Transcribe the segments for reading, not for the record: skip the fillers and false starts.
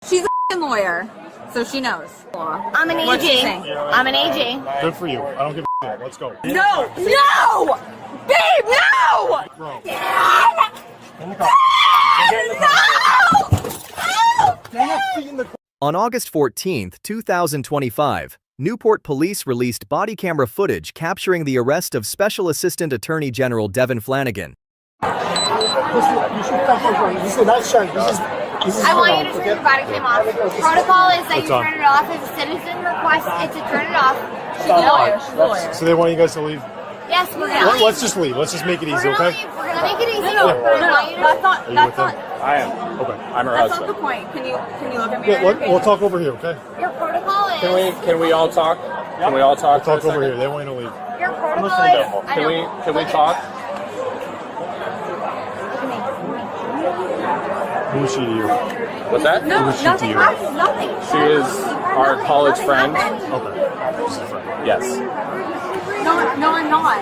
She's a f***ing lawyer, so she knows. I'm an AG. I'm an AG. Good for you. I don't give a shit. Let's go. No! No! Babe, no! Bro. On August 14, 2025, Newport Police released body camera footage capturing the arrest of Special Assistant Attorney General Devon Flanagan. I want you to turn your body cam off. Protocol is that you turn it off. If a citizen requests it to turn it off, She's a lawyer. She's a lawyer. So they want you guys to leave? yes, we're gonna leave. Let's just leave. Let's just make it easy, okay? We're gonna make it easy. No, that's not. Are you That's with them? not. I am. Okay. I'm her That's not husband. the point. Can you look at me? Yeah, we'll talk over here, okay? Your protocol is. Can we all talk? Can we all talk? Talk for a over second? here. They want you to leave. Your protocol is. I Can know. we talk? Who is she to you? What's that? No, Who is she to nothing. you? Nothing. She is our college friend. Okay. She's a friend. Yes. No, I'm not.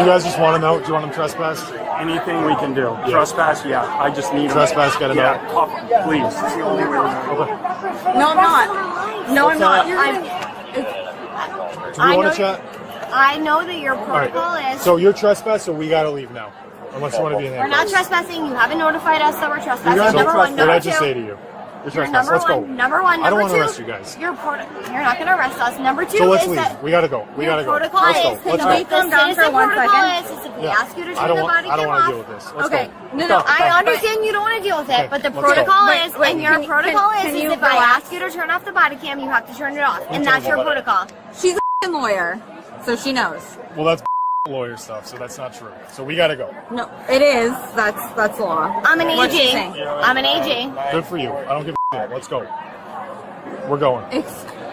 You guys just want him out? Do you want him trespassed? Anything we can do. Trespass, yeah. I just need Trespass, get him out. Please. It's the only way we're going. No, I'm not. No, I'm not. Do we want to chat? I know that your All right. protocol is. So you're trespassed, so we gotta leave now. Unless you want to be in We're not handcuffs. trespassing. You haven't notified us that we're trespassing. So Number one. what did I Number just two. say to you? You're You're trespassed. number Let's go. one. Number one. I Number don't want two. to arrest you guys. You're not going to arrest us. Number two So let's is leave. that We gotta go. We gotta go. protocol Let's go. is Let's Can we go. calm down for citizen 1 protocol second? is if we Yeah. ask you to I turn don't the want. body I don't cam want to off. deal with this. Let's Okay. go. No. I understand you don't want to deal with it, but the let's go. protocol Wait, is, wait, and your can you- protocol can is you if I relax? ask you to turn off the body cam, you have to turn it off, and that's your protocol. She's a f***ing lawyer, so she knows. Well, that's lawyer stuff, so that's not true. So we gotta go. No, it is. That's law. I'm an What's she AG. saying? I'm an AG. Good for you. I don't give a shit. Let's go. We're going.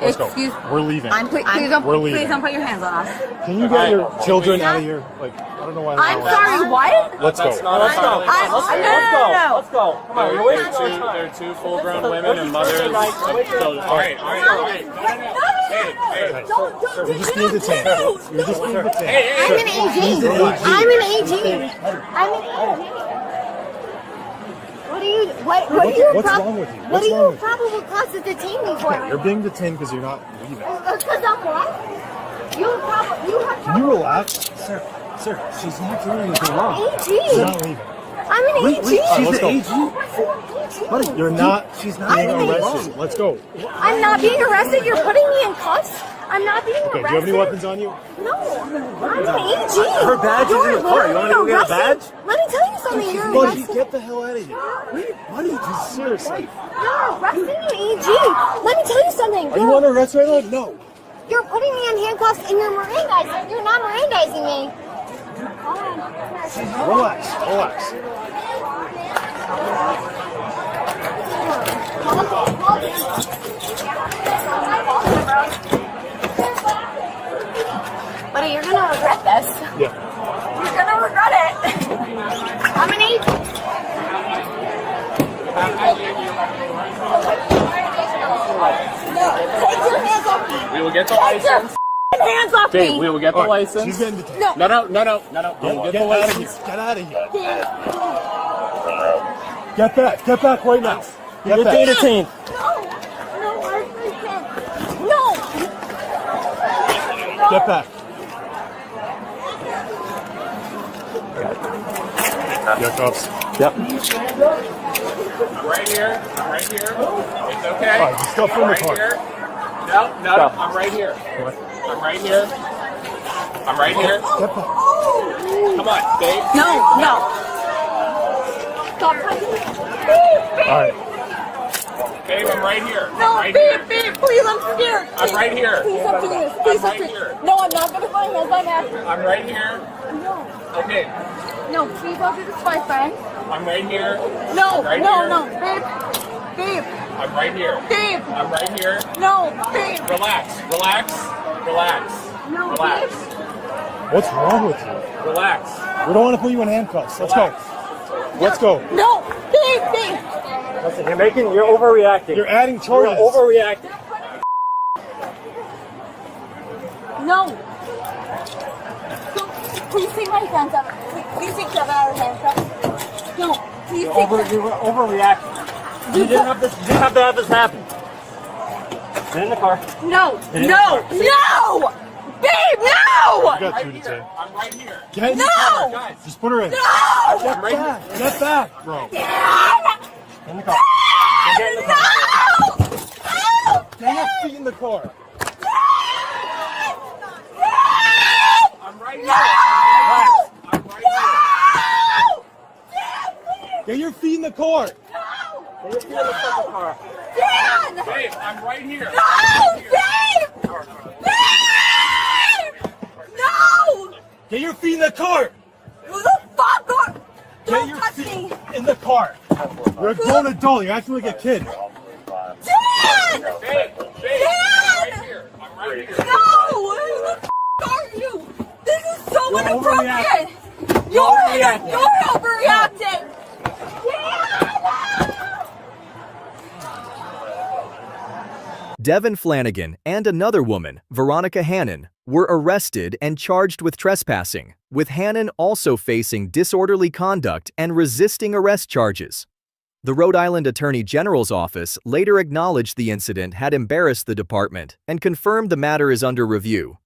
Let's go. Excuse. We're leaving. Please don't. We're leaving. Please don't put your hands on us. Can you get your children out of here? Like, I don't know why. I'm sorry. What? Let's go. That's not entirely possible. No. go. Come on, you're wasting our time. They're two full-grown women and mothers of children. All right. Hey. You're just being detained. You're just being detained. I'm an AG. I'm an AG. I'm an AG. What are you? What's wrong with you? What What's are wrong you with you? probable cause to detain me for? You're being detained because you're not leaving. Because I'm what? You have Can you relax? Sir, she's not doing anything wrong. She's AG. not leaving. I'm an AG. Let's go. Buddy, You're not. She's not being arrested. Let's go. I'm not being arrested. You're putting me in cuffs. I'm not being Okay. arrested. Do you have any weapons on you? No. I'm an AG. Her badge is in the car. You want to go get a badge? Let me tell you something. You're Buddy, arresting. get the hell out of here. Buddy, just seriously. You're arresting an AG. Let me tell you something. Are you under arrest right now? No. You're putting me in handcuffs and you're Mirandizing. You're not Mirandizing me. Relax. Buddy, you're gonna regret this. Yeah. You're gonna regret it. I'm an AG. Take your hands off me. We will get the Take your license. hands off Dave, me. we will get the All right, license. she's getting detained. No. We will get the license. Get out of here. Get back right now. Get You're back. detained. No. Get back. Yeah, cops. Yep. I'm right here. It's okay. All right, just stuff in the Right car. here. No. I'm right here. I'm right here. Get back. Come on, Dave. No. Stop touching me. All right. Dave, I'm right here. No, I'm right here. babe, please, I'm scared. I'm right here. Please stop doing this. Please I'm stop right doing here. this. No, I'm not gonna find this. I'm after. I'm right here. Okay. No, please don't do this, my friend. I'm right here. No, Right no, here. no, babe, I'm right here. babe, I'm right here. no, babe. Relax. No, Relax. What's wrong with you? Relax. We don't want to put you in handcuffs. Let's go. Let's go. No, babe. Listen, you're overreacting. You're adding You're charges. overreacting. No. Please take my hands out. Please take them out of handcuffs. No, please take them. You're overreacting. You didn't have to have this happen. Get in the car. No, Get in the no, car. no! Babe, no! You got two to ten. I'm right here. Get in the No! car. Guys, Just put her in. No! Get back. Get back, bro. Dad! Get in the car. Get in the car. No! Get your feet in the car. I'm right here. No! I'm right here. Get your feet in the car. Get your feet in the fucking car. Dad! Babe, I'm right here. No! Babe! Babe! No! Get your feet in the car. Who the fuck are... Get Don't your touch feet me! in the car. You're a grown adult. You're acting like a kid. Dad! Babe, I'm right here. I'm right here. No! Who the f*** are you? This is so You're inappropriate! overreacting. You're overreacting! Devon Flanagan and another woman, Veronica Hannon, were arrested and charged with trespassing, with Hannon also facing disorderly conduct and resisting arrest charges. The Rhode Island Attorney General's office later acknowledged the incident had embarrassed the department and confirmed the matter is under review.